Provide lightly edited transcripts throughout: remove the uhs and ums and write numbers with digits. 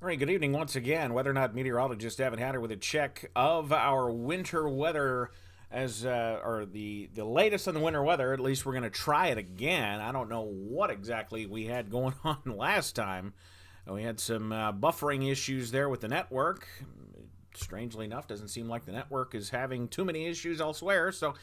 All right, good evening once again. Weather Not meteorologist Evan Hatter with a check of our winter weather or the latest on the winter weather. At least we're going to try it again. I don't know what exactly we had going on last time. We had some buffering issues there with the network. Strangely enough, doesn't seem like the network is having too many issues elsewhere, so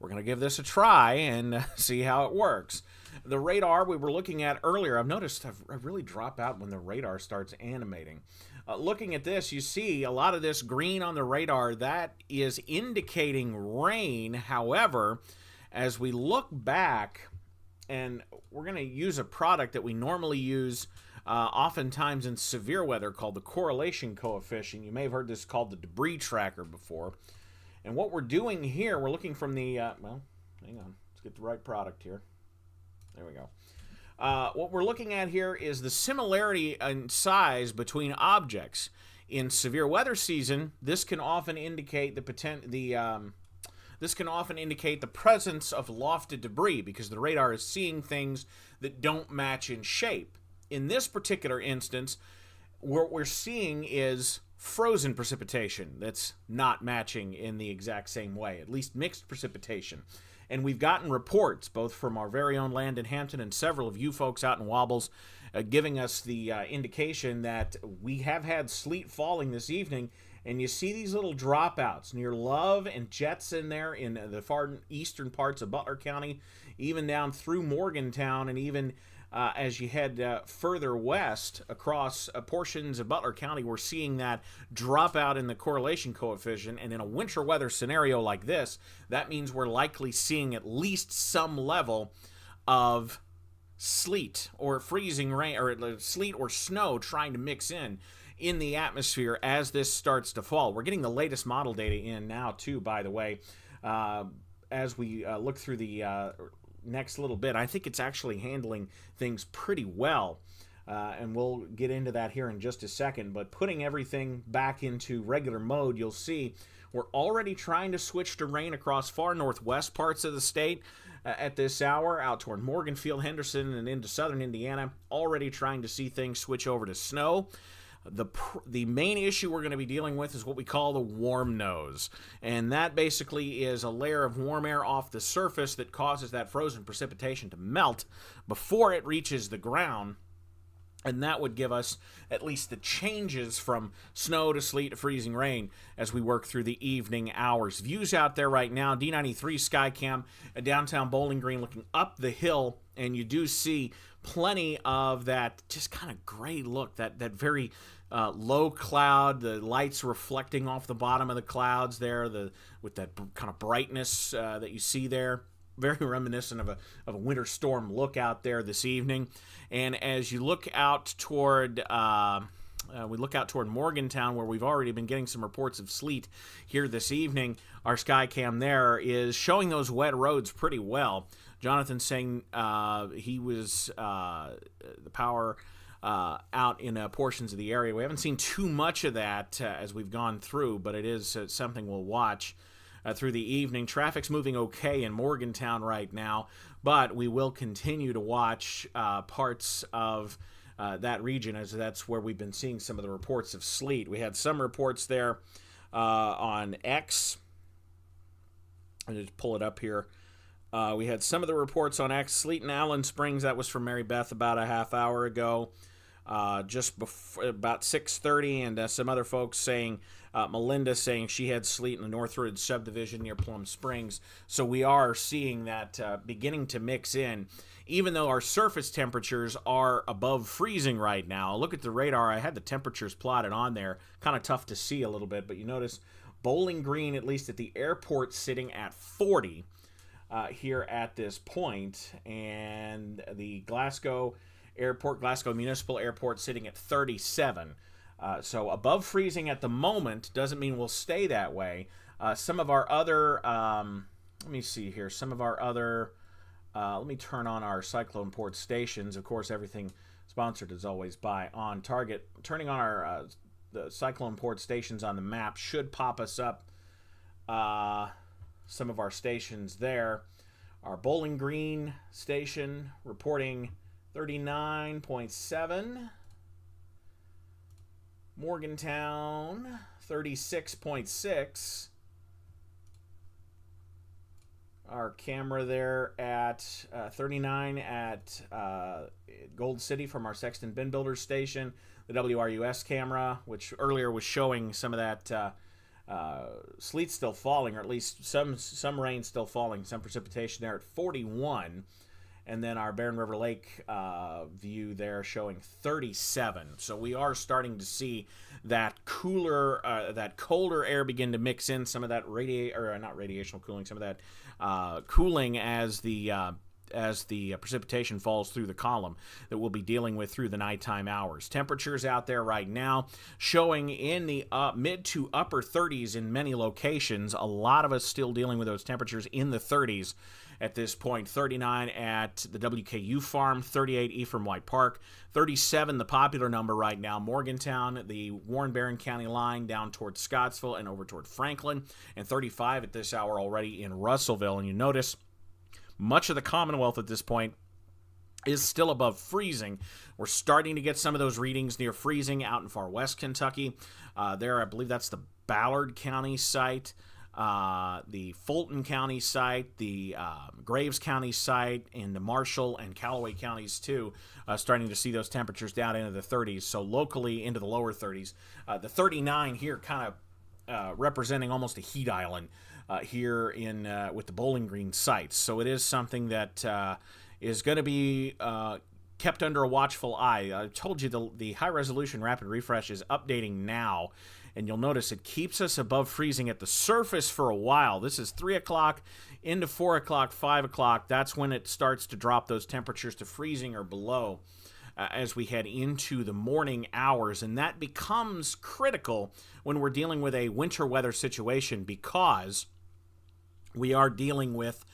we're going to give this a try and see how it works. The radar we were looking at earlier, I've noticed I really drop out when the radar starts animating. Looking at this, you see a lot of this green on the radar. That is indicating rain. However, as we look back, and we're going to use a product that we normally use oftentimes in severe weather called the correlation coefficient. You may have heard this called the debris tracker before. And what we're doing here, we're looking from the, well, hang on, let's get the right product here. There we go. What we're looking at here is the similarity in size between objects. In severe weather season, this can often indicate the presence of lofted debris because the radar is seeing things that don't match in shape. In this particular instance, what we're seeing is frozen precipitation that's not matching in the exact same way, at least mixed precipitation. And we've gotten reports, both from our very own land in Hampton and several of you folks out in Wobbles, giving us the indication that we have had sleet falling this evening. And you see these little dropouts near Love and Jetson there in the far eastern parts of Butler County, even down through Morgantown, and even as you head further west across portions of Butler County, we're seeing that drop out in the correlation coefficient. And in a winter weather scenario like this, that means we're likely seeing at least some level of sleet or freezing rain, or sleet or snow trying to mix in the atmosphere as this starts to fall. We're getting the latest model data in now too, by the way, as we look through the next little bit. I think it's actually handling things pretty well, and we'll get into that here in just a second. But putting everything back into regular mode, you'll see we're already trying to switch to rain across far northwest parts of the state at this hour, out toward Morganfield, Henderson, and into southern Indiana. Already trying to see things switch over to snow. The main issue we're going to be dealing with is what we call the warm nose. And that basically is a layer of warm air off the surface that causes that frozen precipitation to melt before it reaches the ground. And that would give us at least the changes from snow to sleet to freezing rain as we work through the evening hours. Views out there right now, D93 Skycam, downtown Bowling Green, looking up the hill, and you do see plenty of that just kind of gray look, that very low cloud, the lights reflecting off the bottom of the clouds there, with that kind of brightness that you see there. Very reminiscent of a winter storm look out there this evening. And as you look out toward Morgantown, where we've already been getting some reports of sleet here this evening, our Skycam there is showing those wet roads pretty well. Jonathan saying he was the power out in portions of the area. We haven't seen too much of that as we've gone through, but it is something we'll watch through the evening. Traffic's moving okay in Morgantown right now, but we will continue to watch parts of that region, as that's where we've been seeing some of the reports of sleet. We had some reports there on X. I'll just pull it up here. We had some of the reports on X. Sleet in Allen Springs, that was from Mary Beth about a half hour ago. Just before, about 6:30, and some other folks saying, Melinda saying she had sleet in the Northwood subdivision near Plum Springs. So we are seeing that beginning to mix in, even though our surface temperatures are above freezing right now. Look at the radar. I had the temperatures plotted on there. Kind of tough to see a little bit, but you notice Bowling Green, at least at the airport, sitting at 40 here at this point, and the Glasgow Municipal Airport sitting at 37. So above freezing at the moment doesn't mean we'll stay that way. Some of our other, let me see here, let me turn on our cyclone port stations. Of course, everything sponsored as always by On Target. Turning on our the cyclone port stations on the map should pop us up some of our stations there. Our Bowling Green station reporting 39.7. Morgantown, 36.6. Our camera there at 39 at Gold City from our Sexton Bin Builders station. The WRUS camera, which earlier was showing some of that sleet still falling, or at least some rain still falling, some precipitation there at 41. And then our Barren River Lake view there showing 37. So we are starting to see that cooler, that colder air begin to mix in some of that not radiational cooling, some of that cooling as the precipitation falls through the column that we'll be dealing with through the nighttime hours. Temperatures out there right now showing in the mid to upper 30s in many locations. A lot of us still dealing with those temperatures in the 30s at this point. 39 at the WKU farm, 38 Ephraim White Park, 37 the popular number right now, Morgantown, the Warren-Barron County line down towards Scottsville and over toward Franklin, and 35 at this hour already in Russellville. And you notice much of the Commonwealth at this point is still above freezing. We're starting to get some of those readings near freezing out in far west Kentucky. There, I believe that's the Ballard County site, the Fulton County site, the Graves County site, and the Marshall and Callaway counties too, starting to see those temperatures down into the 30s. So locally into the lower 30s. The 39 here kind of representing almost a heat island here in with the Bowling Green sites. So it is something that is going to be kept under a watchful eye. I told you the high-resolution rapid refresh is updating now, and you'll notice it keeps us above freezing at the surface for a while. This is 3 o'clock into 4 o'clock, 5 o'clock. That's when it starts to drop those temperatures to freezing or below as we head into the morning hours. And that becomes critical when we're dealing with a winter weather situation, because we are dealing with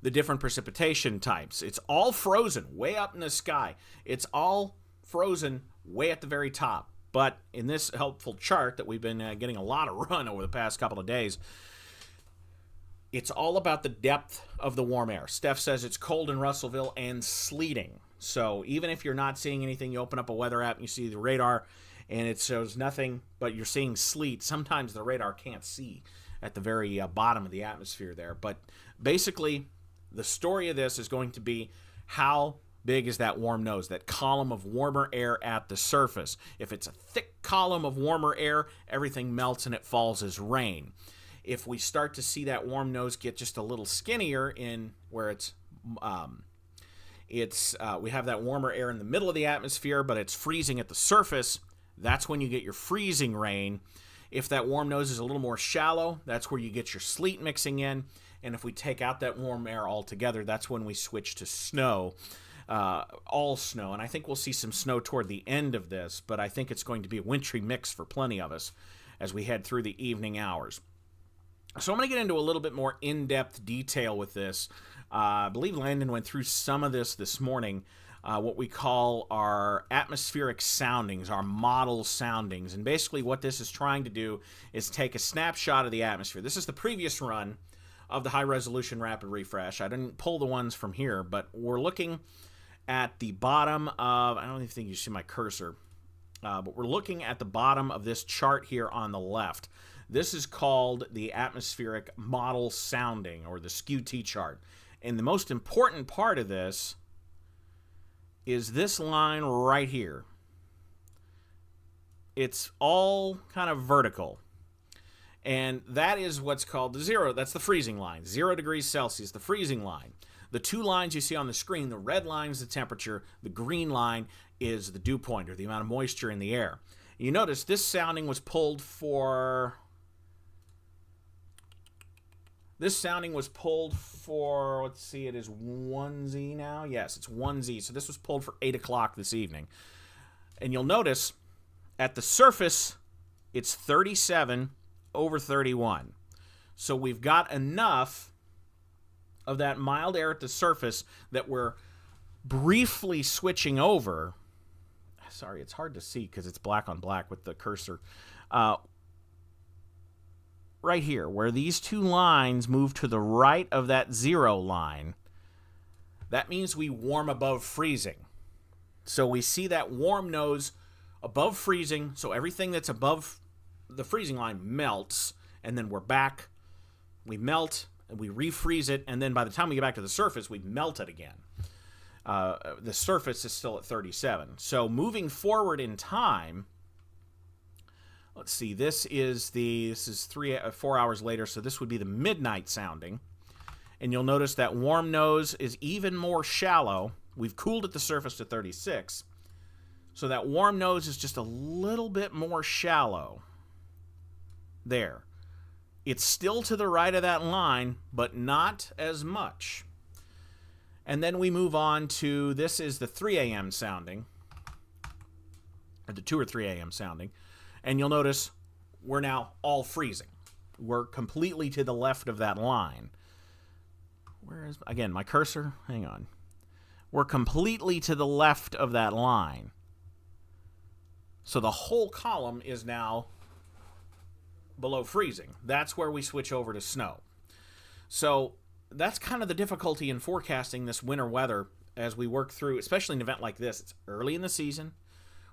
the different precipitation types. It's all frozen way up in the sky. It's all frozen way at the very top. But in this helpful chart that we've been getting a lot of run over the past couple of days, it's all about the depth of the warm air. Steph says it's cold in Russellville and sleeting. So even if you're not seeing anything, you open up a weather app and you see the radar and it shows nothing, but you're seeing sleet. Sometimes the radar can't see at the very bottom of the atmosphere there. But basically, the story of this is going to be how big is that warm nose, that column of warmer air at the surface. If it's a thick column of warmer air, everything melts and it falls as rain. If we start to see that warm nose get just a little skinnier in where we have that warmer air in the middle of the atmosphere, but it's freezing at the surface, that's when you get your freezing rain. If that warm nose is a little more shallow, that's where you get your sleet mixing in. And if we take out that warm air altogether, that's when we switch to snow, all snow. And I think we'll see some snow toward the end of this, but I think it's going to be a wintry mix for plenty of us as we head through the evening hours. So I'm going to get into a little bit more in-depth detail with this. I believe Landon went through some of this morning, what we call our atmospheric soundings, our model soundings. And basically what this is trying to do is take a snapshot of the atmosphere. This is the previous run of the high-resolution rapid refresh. I didn't pull the ones from here, but we're looking at the bottom of, I don't even think you see my cursor, but we're looking at the bottom of this chart here on the left. This is called the atmospheric model sounding, or the SKU-T chart. And the most important part of this is this line right here. It's all kind of vertical. And that is what's called the zero. That's the freezing line. 0 degrees Celsius, the freezing line. The two lines you see on the screen, the red line is the temperature. The green line is the dew point, or the amount of moisture in the air. You notice this sounding was pulled for... This sounding was pulled for, let's see, it is 1Z now. Yes, it's 1Z. So this was pulled for 8 o'clock this evening. And you'll notice at the surface, it's 37 over 31. So we've got enough of that mild air at the surface that we're briefly switching over. Sorry, it's hard to see because it's black on black with the cursor. Right here, where these two lines move to the right of that 0 line, that means we warm above freezing. So we see that warm nose above freezing, so everything that's above the freezing line melts, and then we're back. We melt, and we refreeze it, and then by the time we get back to the surface, we melt it again. The surface is still at 37. So moving forward in time, let's see, this is 4 hours later, so this would be the midnight sounding. And you'll notice that warm nose is even more shallow. We've cooled at the surface to 36. So that warm nose is just a little bit more shallow. There. It's still to the right of that line, but not as much. And then we move on to, this is the 3 a.m. sounding, or the 2 or 3 a.m. sounding. And you'll notice we're now all freezing. We're completely to the left of that line. Where is, again, my cursor? Hang on. We're completely to the left of that line. So the whole column is now below freezing. That's where we switch over to snow. So that's kind of the difficulty in forecasting this winter weather as we work through, especially an event like this. It's early in the season.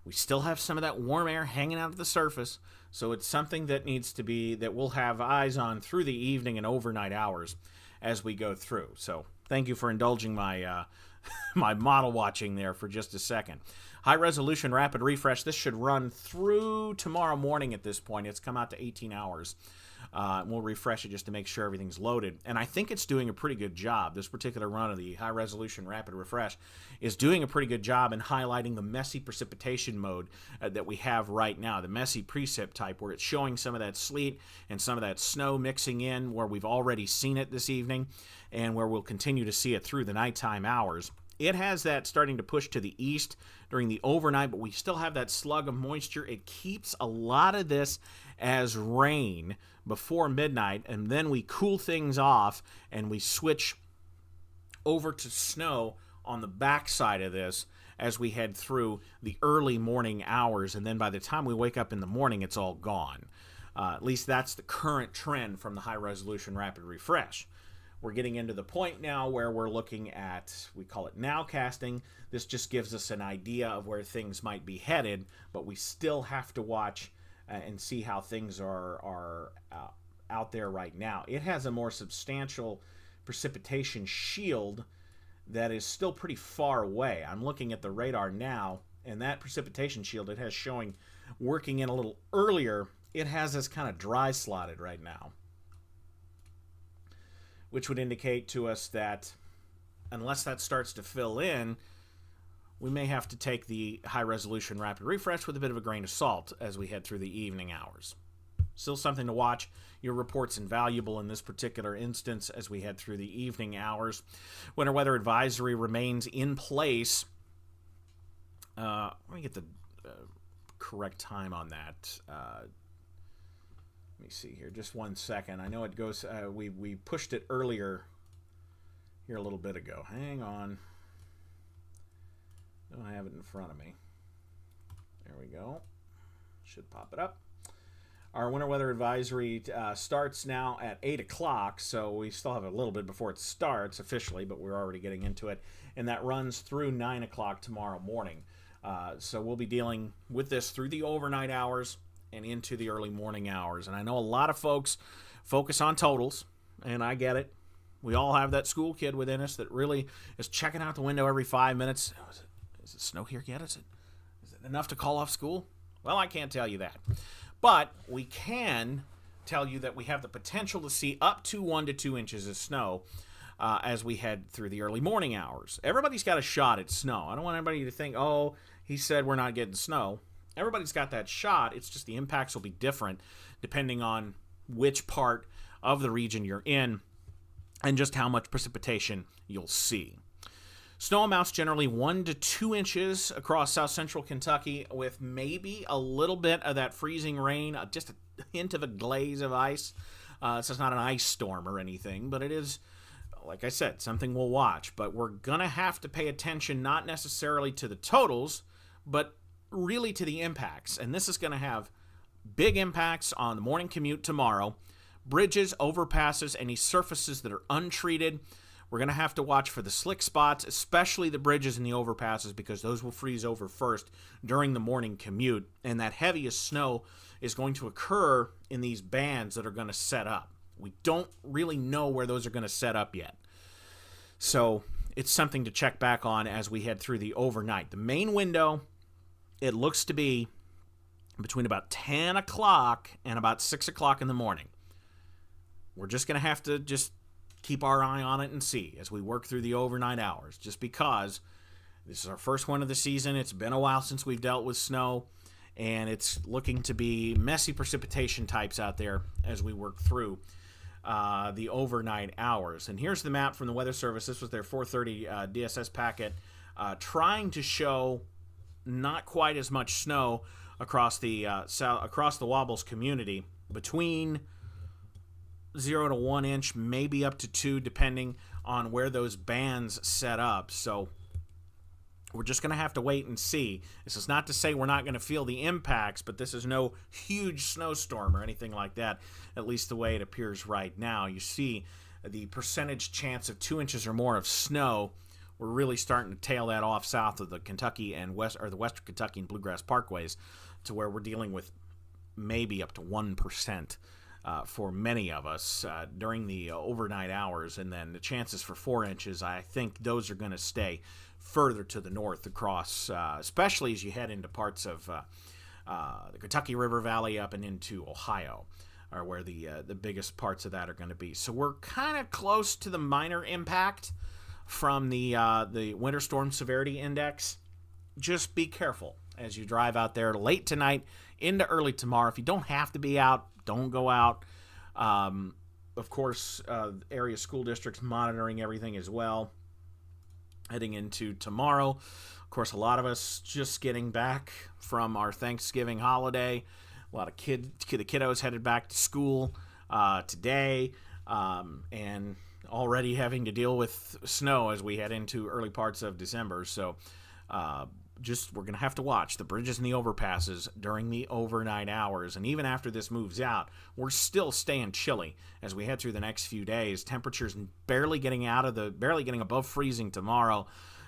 We still have some of that warm air hanging out at the surface, so it's something that needs to be, that we'll have eyes on through the evening and overnight hours as we go through. So thank you for indulging my my model watching there for just a second. High resolution rapid refresh. This should run through tomorrow morning at this point. It's come out to 18 hours. We'll refresh it just to make sure everything's loaded. And I think it's doing a pretty good job. This particular run of the high resolution rapid refresh is doing a pretty good job in highlighting the messy precipitation mode that we have right now, the messy precip type, where it's showing some of that sleet and some of that snow mixing in, where we've already seen it this evening and where we'll continue to see it through the nighttime hours. It has that starting to push to the east during the overnight, but we still have that slug of moisture. It keeps a lot of this as rain before midnight, and then we cool things off and we switch over to snow on the backside of this as we head through the early morning hours, and then by the time we wake up in the morning, it's all gone. At least that's the current trend from the high resolution rapid refresh. We're getting into the point now where we're looking at, we call it nowcasting. This just gives us an idea of where things might be headed, but we still have to watch and see how things are out there right now. It has a more substantial precipitation shield that is still pretty far away. I'm looking at the radar now, and that precipitation shield it has showing working in a little earlier, it has us kind of dry slotted right now, which would indicate to us that unless that starts to fill in, we may have to take the high-resolution rapid refresh with a bit of a grain of salt as we head through the evening hours. Still something to watch. Your report's invaluable in this particular instance as we head through the evening hours. Winter weather advisory remains in place. Let me get the correct time on that. Let me see here. Just 1 second. I know it goes... we pushed it earlier here a little bit ago. Hang on. Don't have it in front of me. There we go. Should pop it up. Our winter weather advisory starts now at 8 o'clock, so we still have a little bit before it starts officially, but we're already getting into it. And that runs through 9 o'clock tomorrow morning. So we'll be dealing with this through the overnight hours and into the early morning hours. And I know a lot of folks focus on totals, and I get it. We all have that school kid within us that really is checking out the window every 5 minutes. Is it snow here yet? Is it enough to call off school? Well, I can't tell you that. But we can tell you that we have the potential to see up to 1 to 2 inches of snow as we head through the early morning hours. Everybody's got a shot at snow. I don't want anybody to think, oh, he said we're not getting snow. Everybody's got that shot. It's just the impacts will be different depending on which part of the region you're in and just how much precipitation you'll see. Snow amounts generally 1 to 2 inches across south central Kentucky with maybe a little bit of that freezing rain, just a hint of a glaze of ice. So it's not an ice storm or anything, but it is, like I said, something we'll watch. But we're going to have to pay attention not necessarily to the totals, but really to the impacts. And this is going to have big impacts on the morning commute tomorrow. Bridges, overpasses, any surfaces that are untreated. We're going to have to watch for the slick spots, especially the bridges and the overpasses, because those will freeze over first during the morning commute. And that heaviest snow is going to occur in these bands that are going to set up. We don't really know where those are going to set up yet. So it's something to check back on as we head through the overnight. The main window, it looks to be between about 10 o'clock and about 6 o'clock in the morning. We're just going to have to just keep our eye on it and see as we work through the overnight hours, just because this is our first one of the season. It's been a while since we've dealt with snow, and it's looking to be messy precipitation types out there as we work through the overnight hours. And here's the map from the Weather Service. This was their 4:30 DSS packet, trying to show not quite as much snow across the across the Wobbles community, between 0 to 1 inch, maybe up to 2, depending on where those bands set up. So we're just going to have to wait and see. This is not to say we're not going to feel the impacts, but this is no huge snowstorm or anything like that, at least the way it appears right now. You see the percentage chance of 2 inches or more of snow. We're really starting to tail that off south of the Kentucky and the Western Kentucky and Bluegrass Parkways, to where we're dealing with maybe up to 1%. For many of us during the overnight hours, and then the chances for 4 inches, I think those are going to stay further to the north across, especially as you head into parts of the Kentucky River Valley up and into Ohio, are where the biggest parts of that are going to be. So we're kind of close to the minor impact from the Winter Storm Severity Index. Just be careful as you drive out there late tonight into early tomorrow. If you don't have to be out, don't go out. Of course, area school districts monitoring everything as well. Heading into tomorrow, of course, a lot of us just getting back from our Thanksgiving holiday. A lot of the kiddos headed back to school today, and already having to deal with snow as we head into early parts of December. So we're going to have to watch the bridges and the overpasses during the overnight hours. And even after this moves out, we're still staying chilly as we head through the next few days. Temperatures barely getting above freezing tomorrow.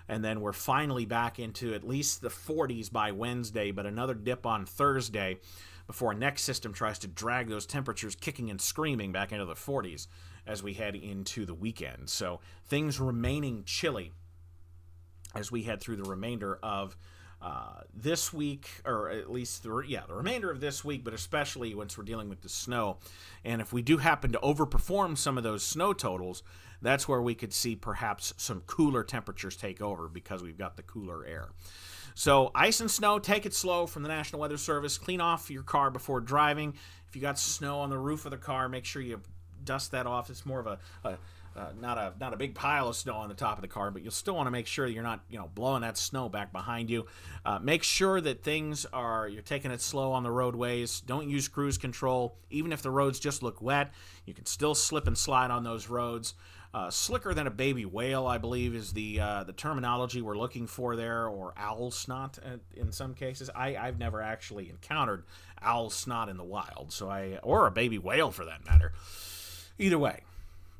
And then we're finally back into at least the 40s by Wednesday, but another dip on Thursday before a next system tries to drag those temperatures kicking and screaming back into the 40s as we head into the weekend. So things remaining chilly as we head through the remainder of this week, or at least the remainder of this week, but especially once we're dealing with the snow. And if we do happen to overperform some of those snow totals, that's where we could see perhaps some cooler temperatures take over, because we've got the cooler air. So ice and snow, take it slow from the National Weather Service. Clean off your car before driving. If you got snow on the roof of the car, make sure you dust that off. It's more of not a big pile of snow on the top of the car, but you'll still want to make sure you're not blowing that snow back behind you. Make sure that you're taking it slow on the roadways. Don't use cruise control. Even if the roads just look wet, you can still slip and slide on those roads. Slicker than a baby whale, I believe, is the terminology we're looking for there, or owl snot in some cases. I've never actually encountered owl snot in the wild, or a baby whale for that matter. Either way,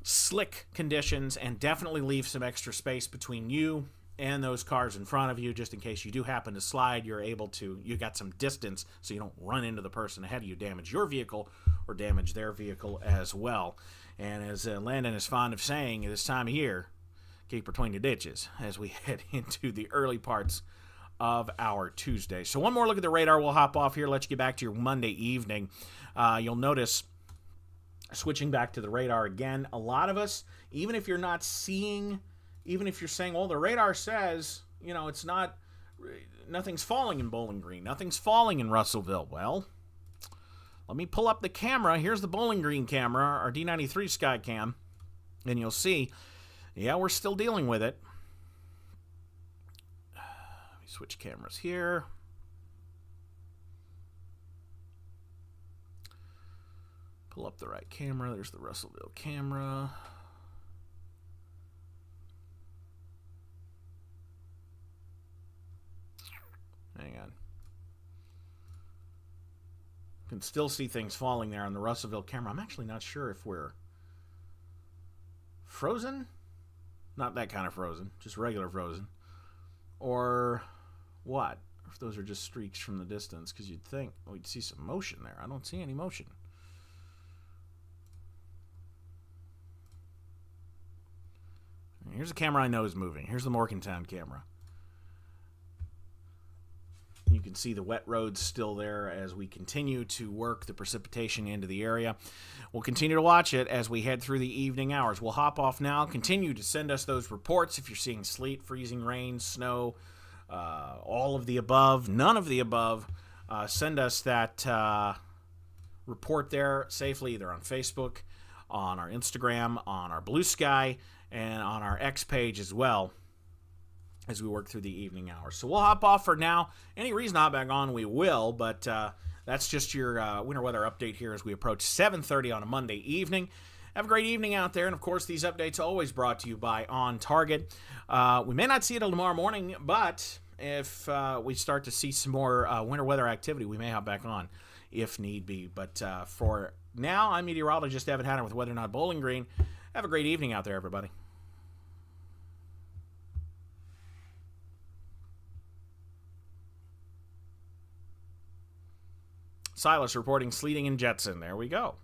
slick conditions, and definitely leave some extra space between you and those cars in front of you, just in case you do happen to slide. You got some distance so you don't run into the person ahead of you, damage your vehicle, or damage their vehicle as well. And as Landon is fond of saying this time of year, keep between the ditches as we head into the early parts of our Tuesday. So one more look at the radar. We'll hop off here, let you get back to your Monday evening. You'll notice, switching back to the radar again, a lot of us, even if you're saying, well, the radar says, it's not, nothing's falling in Bowling Green, nothing's falling in Russellville. Well, let me pull up the camera. Here's the Bowling Green camera, our D93 Skycam, and you'll see, we're still dealing with it. Let me switch cameras here. Pull up the right camera. There's the Russellville camera. Hang on. Can still see things falling there on the Russellville camera. I'm actually not sure if we're frozen. Not that kind of frozen, just regular frozen. Or what? If those are just streaks from the distance, because you'd think, oh, you'd see some motion there. I don't see any motion. Here's a camera I know is moving. Here's the Morgantown camera. You can see the wet roads still there as we continue to work the precipitation into the area. We'll continue to watch it as we head through the evening hours. We'll hop off now. Continue to send us those reports if you're seeing sleet, freezing rain, snow, all of the above, none of the above. Send us that report there safely, either on Facebook, on our Instagram, on our Blue Sky, and on our X page as well, as we work through the evening hours. So we'll hop off for now. Any reason to hop back on, we will, but that's just your winter weather update here as we approach 7:30 on a Monday evening. Have a great evening out there, and of course, these updates are always brought to you by On Target. We may not see it until tomorrow morning, but if we start to see some more winter weather activity, we may hop back on if need be. But for now, I'm meteorologist Evan Hatter with Weather Not Bowling Green. Have a great evening out there, everybody. Silas reporting sleeting in Jetson. There we go.